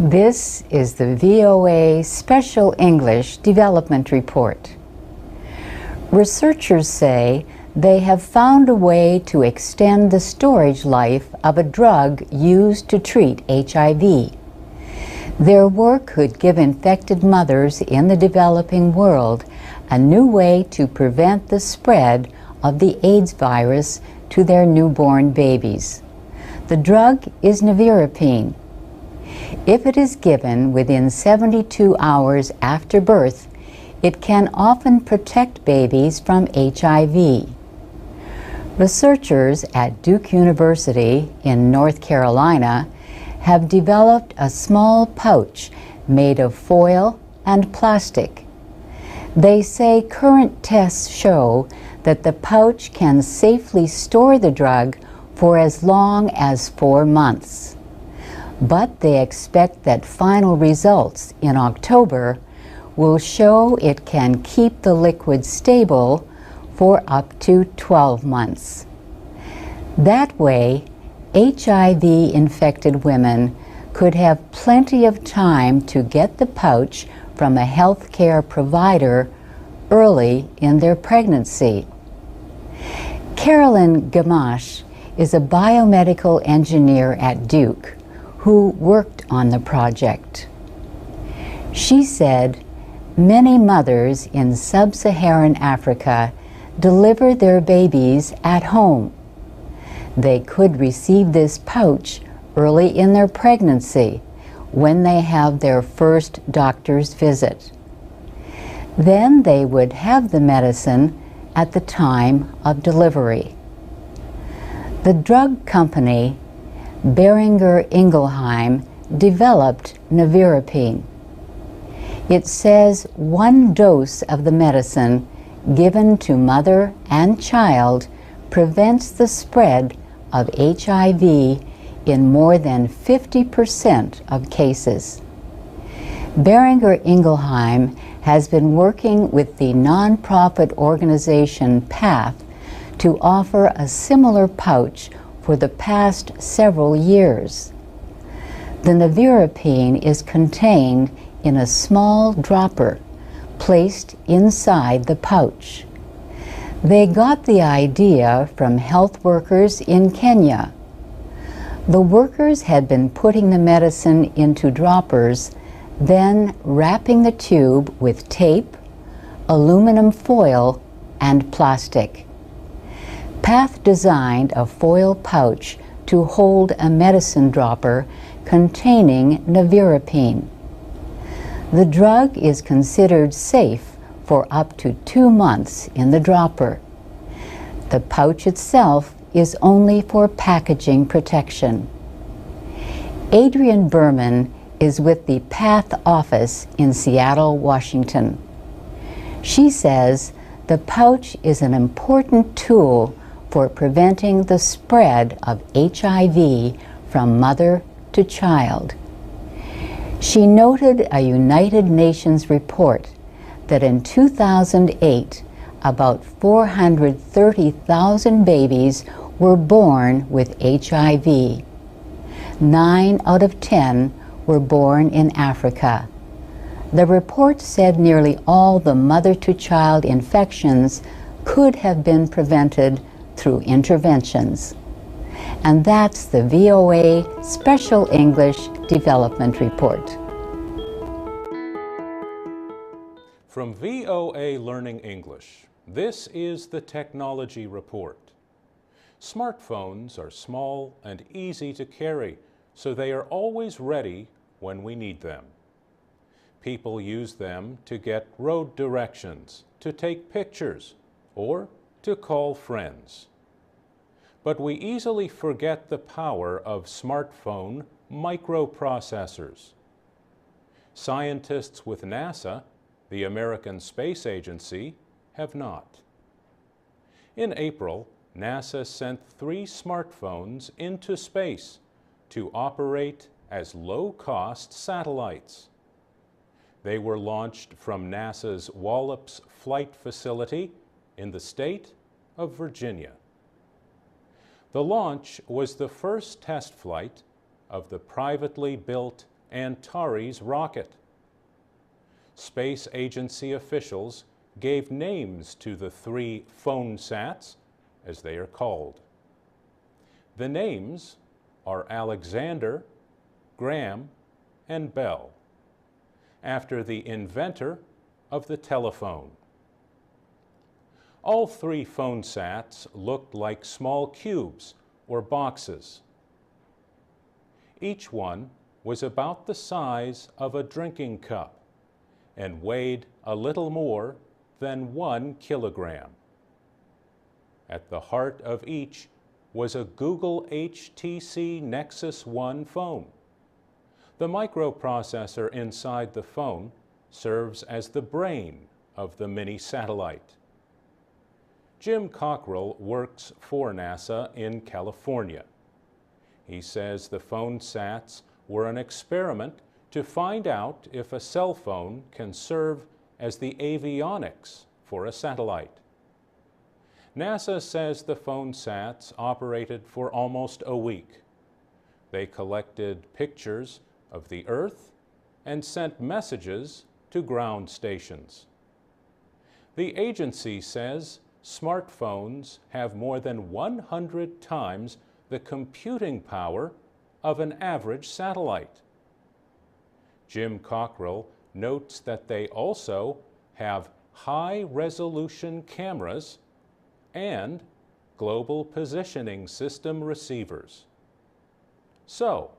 This is the VOA Special English Development Report. Researchers say they have found a way to extend the storage life of a drug used to treat HIV. Their work could give infected mothers in the developing world a new way to prevent the spread of the AIDS virus to their newborn babies. The drug is nevirapine. If it is given within 72 hours after birth, it can often protect babies from HIV. Researchers at Duke University in North Carolina have developed a small pouch made of foil and plastic. They say current tests show that the pouch can safely store the drug for as long as 4 months. But they expect that final results in October will show it can keep the liquid stable for up to 12 months. That way, HIV-infected women could have plenty of time to get the pouch from a healthcare provider early in their pregnancy. Carolyn Gamache is a biomedical engineer at Duke who worked on the project. She said many mothers in sub-Saharan Africa deliver their babies at home. They could receive this pouch early in their pregnancy when they have their first doctor's visit. Then they would have the medicine at the time of delivery. The drug company Boehringer Ingelheim developed nevirapine. It says 1 dose of the medicine given to mother and child prevents the spread of HIV in more than 50% of cases. Boehringer Ingelheim has been working with the nonprofit organization PATH to offer a similar pouch for the past several years. The nevirapine is contained in a small dropper placed inside the pouch. They got the idea from health workers in Kenya. The workers had been putting the medicine into droppers, then wrapping the tube with tape, aluminum foil, and plastic. PATH designed a foil pouch to hold a medicine dropper containing nevirapine. The drug is considered safe for up to 2 months in the dropper. The pouch itself is only for packaging protection. Adrienne Berman is with the PATH office in Seattle, Washington. She says the pouch is an important tool for preventing the spread of HIV from mother to child. She noted a United Nations report that in 2008, about 430,000 babies were born with HIV. 9 out of 10 were born in Africa. The report said nearly all the mother-to-child infections could have been prevented through interventions. And that's the VOA Special English Development Report. From VOA Learning English, this is the Technology Report. Smartphones are small and easy to carry, so they are always ready when we need them. People use them to get road directions, to take pictures, or to call friends. But we easily forget the power of smartphone microprocessors. Scientists with NASA, the American Space Agency, have not. In April, NASA sent 3 smartphones into space to operate as low-cost satellites. They were launched from NASA's Wallops Flight Facility in the state of Virginia. The launch was the first test flight of the privately built Antares rocket. Space Agency officials gave names to the 3 phone-sats, as they are called. The names are Alexander, Graham, and Bell, after the inventor of the telephone. All 3 phone-sats looked like small cubes or boxes. Each one was about the size of a drinking cup and weighed a little more than 1 kilogram. At the heart of each was a Google HTC Nexus 1 phone. The microprocessor inside the phone serves as the brain of the mini satellite. Jim Cockrell works for NASA in California. He says the phone-sats were an experiment to find out if a cell phone can serve as the avionics for a satellite. NASA says the phone-sats operated for almost a week. They collected pictures of the Earth and sent messages to ground stations. The agency says smartphones have more than 100 times the computing power of an average satellite. Jim Cockrell notes that they also have high-resolution cameras and global positioning system receivers. So,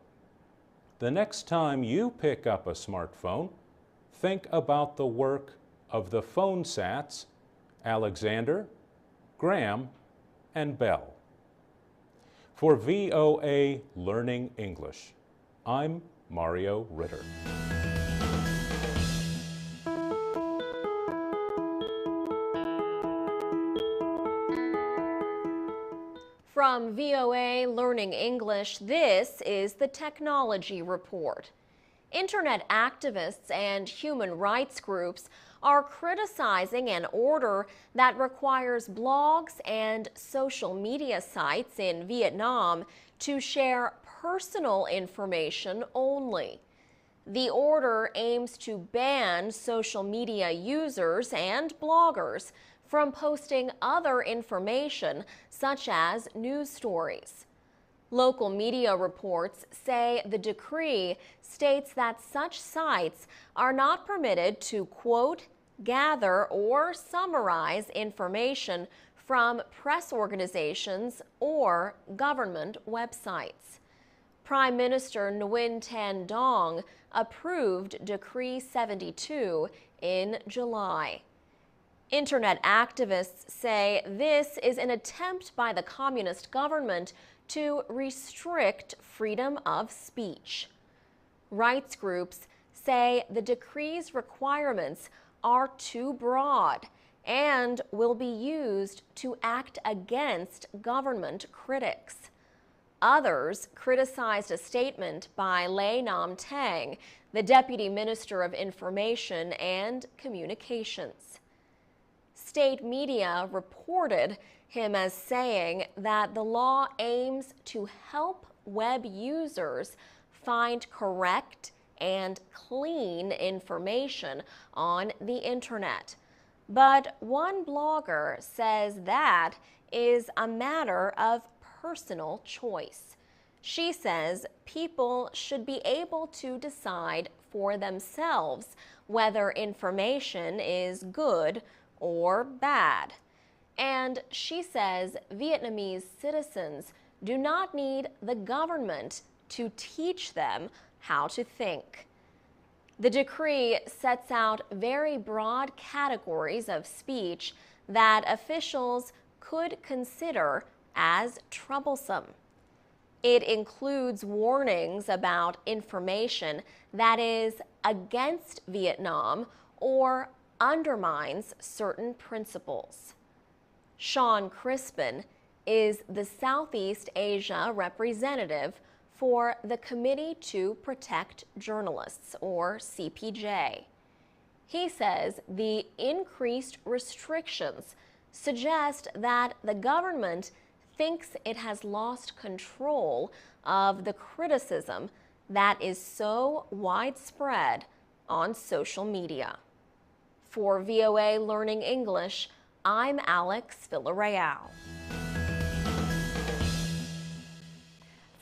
the next time you pick up a smartphone, think about the work of the phone-sats Alexander, Graham, and Bell. For VOA Learning English, I'm Mario Ritter. From VOA Learning English, this is the Technology Report. Internet activists and human rights groups are criticizing an order that requires blogs and social media sites in Vietnam to share personal information only. The order aims to ban social media users and bloggers from posting other information such as news stories. Local media reports say the decree states that such sites are not permitted to, quote, gather or summarize information from press organizations or government websites. Prime Minister Nguyen Thanh Dong approved Decree 72 in July. Internet activists say this is an attempt by the communist government to restrict freedom of speech. Rights groups say the decree's requirements are too broad and will be used to act against government critics. Others criticized a statement by Lê Nam Thang, the Deputy Minister of Information and Communications. State media reported him as saying that the law aims to help web users find correct and clean information on the internet. But one blogger says that is a matter of personal choice. She says people should be able to decide for themselves whether information is good or bad. And she says Vietnamese citizens do not need the government to teach them how to think. The decree sets out very broad categories of speech that officials could consider as troublesome. It includes warnings about information that is against Vietnam or undermines certain principles. Sean Crispin is the Southeast Asia representative for the Committee to Protect Journalists, or CPJ. He says the increased restrictions suggest that the government thinks it has lost control of the criticism that is so widespread on social media. For VOA Learning English, I'm Alex Villarreal.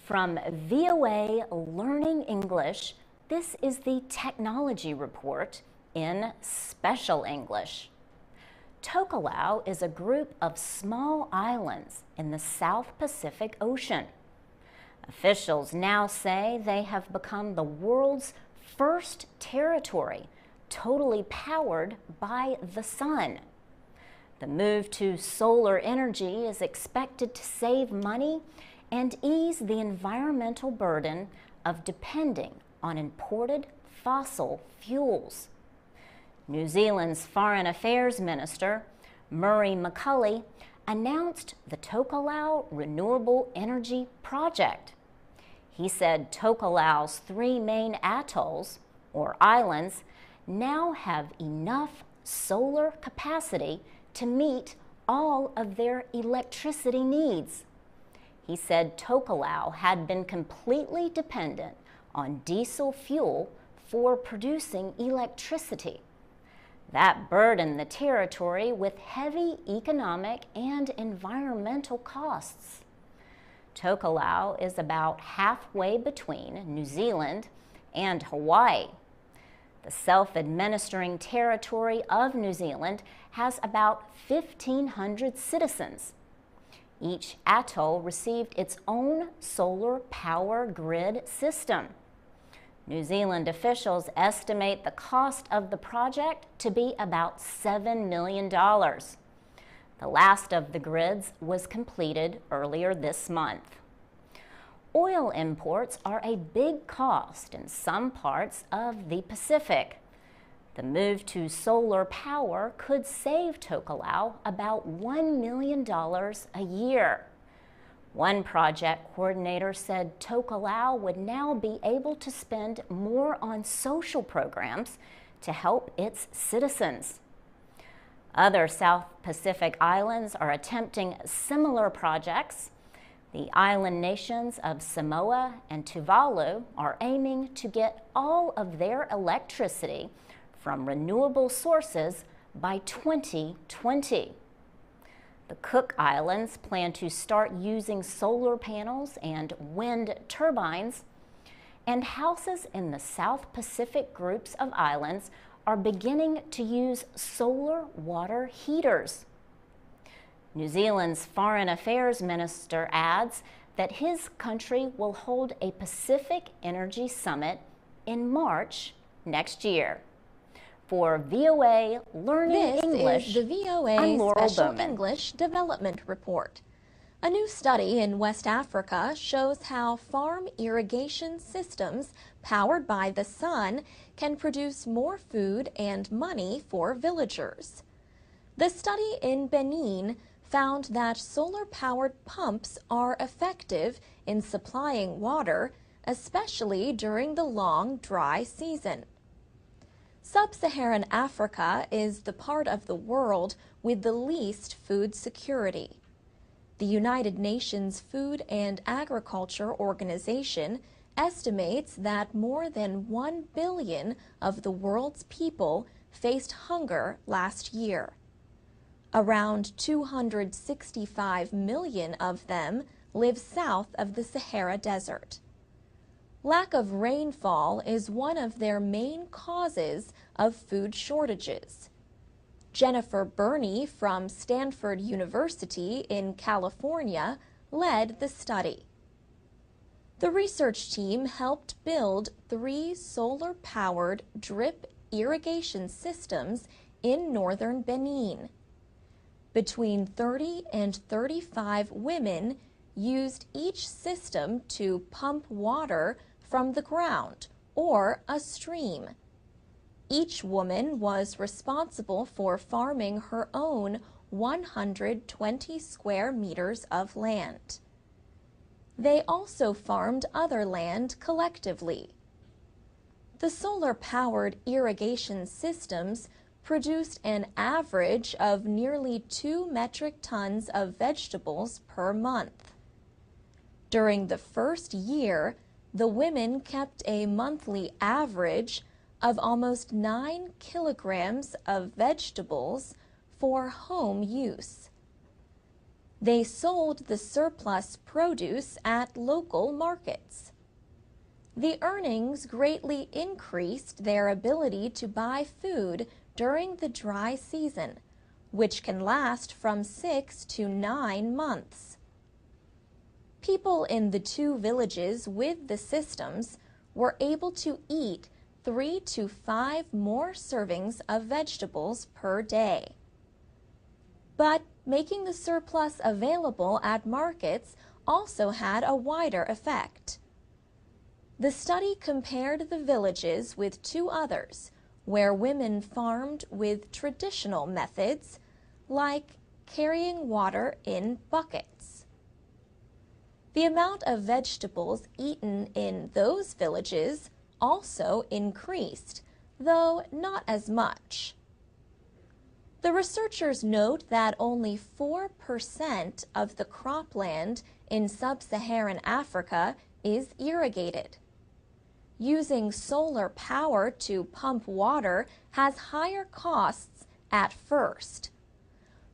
From VOA Learning English, this is the Technology Report in Special English. Tokelau is a group of small islands in the South Pacific Ocean. Officials now say they have become the world's first territory totally powered by the sun. The move to solar energy is expected to save money and ease the environmental burden of depending on imported fossil fuels. New Zealand's Foreign Affairs Minister, Murray McCully, announced the Tokelau Renewable Energy Project. He said Tokelau's 3 main atolls, or islands, now have enough solar capacity to meet all of their electricity needs. He said Tokelau had been completely dependent on diesel fuel for producing electricity. That burdened the territory with heavy economic and environmental costs. Tokelau is about halfway between New Zealand and Hawaii. The self-administering territory of New Zealand has about 1,500 citizens. Each atoll received its own solar power grid system. New Zealand officials estimate the cost of the project to be about $7 million. The last of the grids was completed earlier this month. Oil imports are a big cost in some parts of the Pacific. The move to solar power could save Tokelau about $1 million a year. One project coordinator said Tokelau would now be able to spend more on social programs to help its citizens. Other South Pacific islands are attempting similar projects. The island nations of Samoa and Tuvalu are aiming to get all of their electricity from renewable sources by 2020. The Cook Islands plan to start using solar panels and wind turbines, and houses in the South Pacific groups of islands are beginning to use solar water heaters. New Zealand's Foreign Affairs Minister adds that his country will hold a Pacific Energy Summit in March next year. For VOA Learning English, this is the VOA I'm Laurel Special Bowman. English Development Report. A new study in West Africa shows how farm irrigation systems powered by the sun can produce more food and money for villagers. The study in Benin found that solar-powered pumps are effective in supplying water, especially during the long, dry season. Sub-Saharan Africa is the part of the world with the least food security. The United Nations Food and Agriculture Organization estimates that more than 1 billion of the world's people faced hunger last year. Around 265 million of them live south of the Sahara Desert. Lack of rainfall is one of their main causes of food shortages. Jennifer Burney from Stanford University in California led the study. The research team helped build 3 solar-powered drip irrigation systems in northern Benin. Between 30 and 35 women used each system to pump water from the ground or a stream. Each woman was responsible for farming her own 120 square meters of land. They also farmed other land collectively. The solar-powered irrigation systems produced an average of nearly 2 metric tons of vegetables per month. During the first year, the women kept a monthly average of almost 9 kilograms of vegetables for home use. They sold the surplus produce at local markets. The earnings greatly increased their ability to buy food during the dry season, which can last from 6 to 9 months. People in the 2 villages with the systems were able to eat 3 to 5 more servings of vegetables per day. But making the surplus available at markets also had a wider effect. The study compared the villages with 2 others where women farmed with traditional methods, like carrying water in buckets. The amount of vegetables eaten in those villages also increased, though not as much. The researchers note that only 4% of the cropland in sub-Saharan Africa is irrigated. Using solar power to pump water has higher costs at first.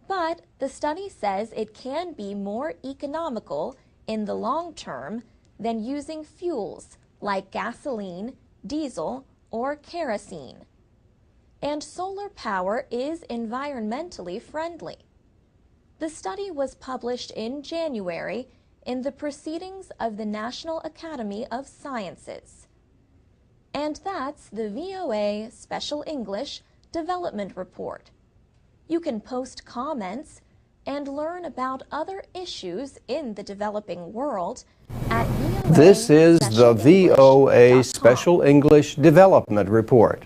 But the study says it can be more economical in the long term than using fuels like gasoline, diesel, or kerosene. And solar power is environmentally friendly. The study was published in January in the Proceedings of the National Academy of Sciences. And that's the VOA Special English Development Report. You can post comments and learn about other issues in the developing world at VOA. This is the VOA Special English Development Report.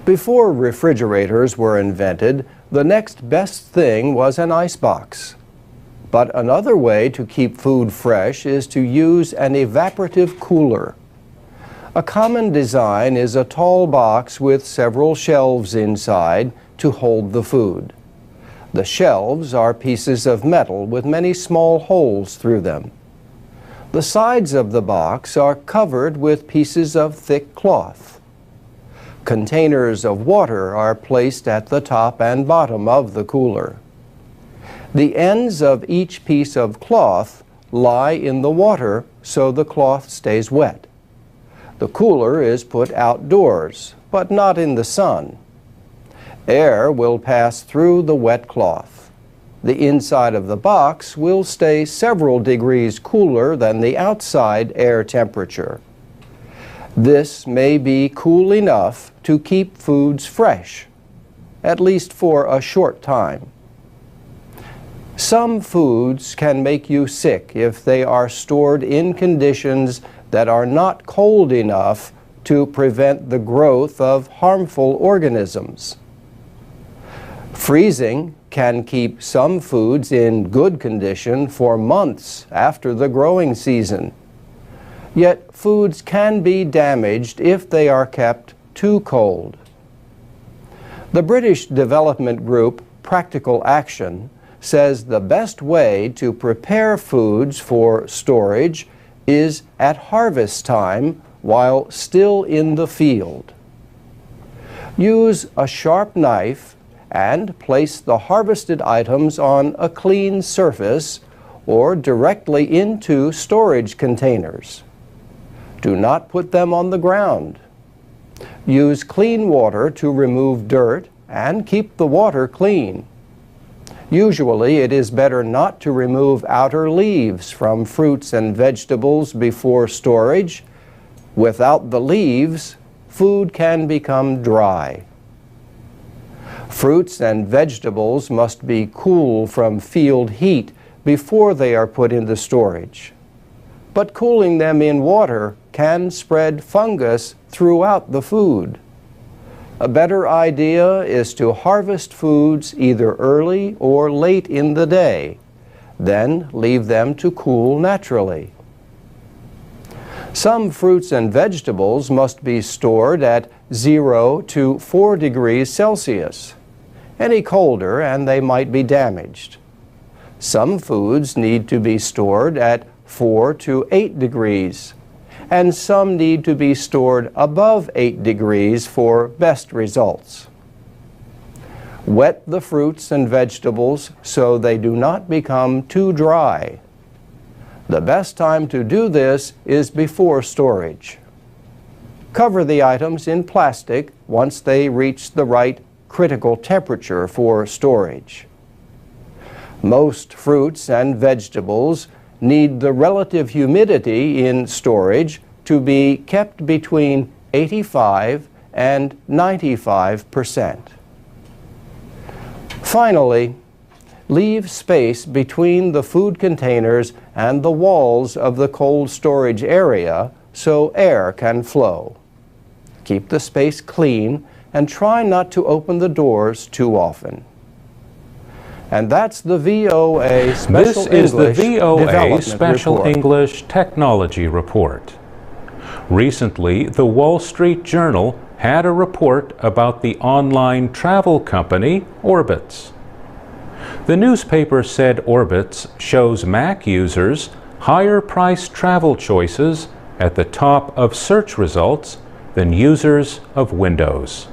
Before refrigerators were invented, the next best thing was an icebox. But another way to keep food fresh is to use an evaporative cooler. A common design is a tall box with several shelves inside to hold the food. The shelves are pieces of metal with many small holes through them. The sides of the box are covered with pieces of thick cloth. Containers of water are placed at the top and bottom of the cooler. The ends of each piece of cloth lie in the water so the cloth stays wet. The cooler is put outdoors, but not in the sun. Air will pass through the wet cloth. The inside of the box will stay several degrees cooler than the outside air temperature. This may be cool enough to keep foods fresh, at least for a short time. Some foods can make you sick if they are stored in conditions that are not cold enough to prevent the growth of harmful organisms. Freezing can keep some foods in good condition for months after the growing season. Yet foods can be damaged if they are kept too cold. The British development group Practical Action says the best way to prepare foods for storage is at harvest time while still in the field. Use a sharp knife and place the harvested items on a clean surface or directly into storage containers. Do not put them on the ground. Use clean water to remove dirt and keep the water clean. Usually it is better not to remove outer leaves from fruits and vegetables before storage. Without the leaves, food can become dry. Fruits and vegetables must be cool from field heat before they are put into storage. But cooling them in water can spread fungus throughout the food. A better idea is to harvest foods either early or late in the day, then leave them to cool naturally. Some fruits and vegetables must be stored at 0 to 4 degrees Celsius. Any colder and they might be damaged. Some foods need to be stored at 4 to 8 degrees, and some need to be stored above 8 degrees for best results. Wet the fruits and vegetables so they do not become too dry. The best time to do this is before storage. Cover the items in plastic once they reach the right critical temperature for storage. Most fruits and vegetables need the relative humidity in storage to be kept between 85 and 95%. Finally, leave space between the food containers and the walls of the cold storage area so air can flow. Keep the space clean and try not to open the doors too often. And that's the VOA Special This is the VOA Development Special Report. English Technology Report. Recently, the Wall Street Journal had a report about the online travel company Orbitz. The newspaper said Orbitz shows Mac users higher-priced travel choices at the top of search results than users of Windows.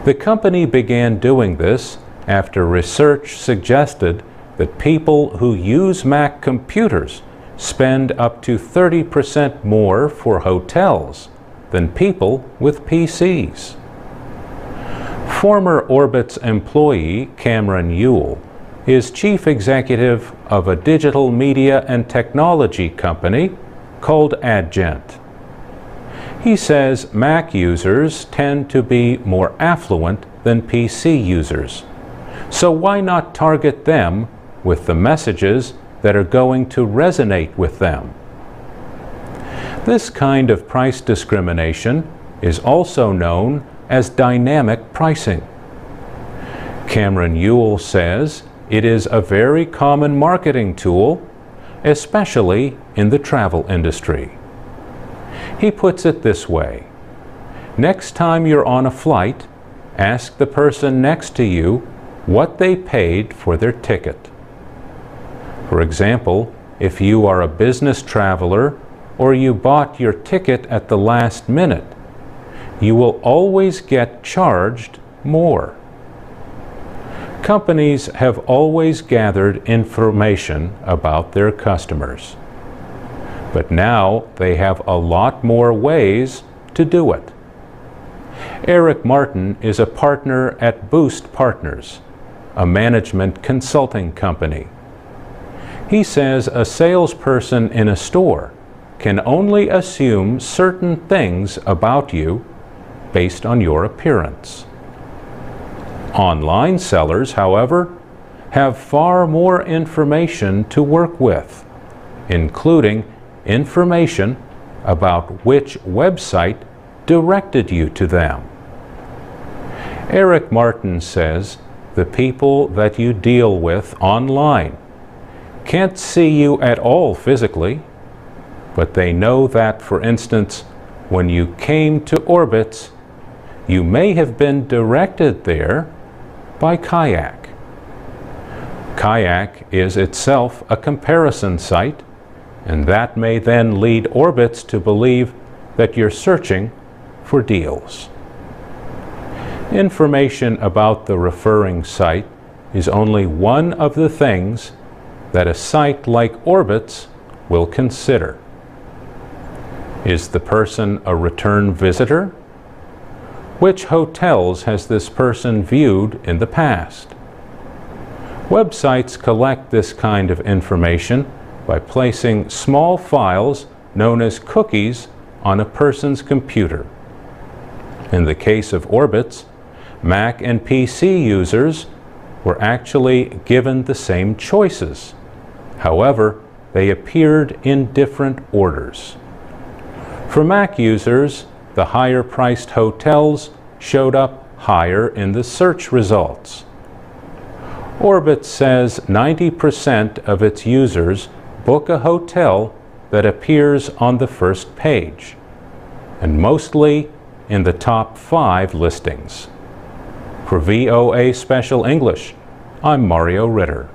The company began doing this after research suggested that people who use Mac computers spend up to 30% more for hotels than people with PCs. Former Orbitz employee Cameron Ewell is chief executive of a digital media and technology company called Adgent. He says Mac users tend to be more affluent than PC users. So why not target them with the messages that are going to resonate with them? This kind of price discrimination is also known as dynamic pricing. Cameron Ewell says it is a very common marketing tool, especially in the travel industry. He puts it this way: next time you're on a flight, ask the person next to you what they paid for their ticket. For example, if you are a business traveler or you bought your ticket at the last minute, you will always get charged more. Companies have always gathered information about their customers, but now they have a lot more ways to do it. Eric Martin is a partner at Boost Partners, a management consulting company. He says a salesperson in a store can only assume certain things about you based on your appearance. Online sellers, however, have far more information to work with, including information about which website directed you to them. Eric Martin says the people that you deal with online can't see you at all physically, but they know that, for instance, when you came to Orbitz, you may have been directed there by Kayak. Kayak is itself a comparison site, and that may then lead Orbitz to believe that you're searching for deals. Information about the referring site is only one of the things that a site like Orbitz will consider. Is the person a return visitor? Which hotels has this person viewed in the past? Websites collect this kind of information by placing small files known as cookies on a person's computer. In the case of Orbitz, Mac and PC users were actually given the same choices. However, they appeared in different orders. For Mac users, the higher-priced hotels showed up higher in the search results. Orbitz says 90% of its users book a hotel that appears on the first page, and mostly in the top 5 listings. For VOA Special English, I'm Mario Ritter.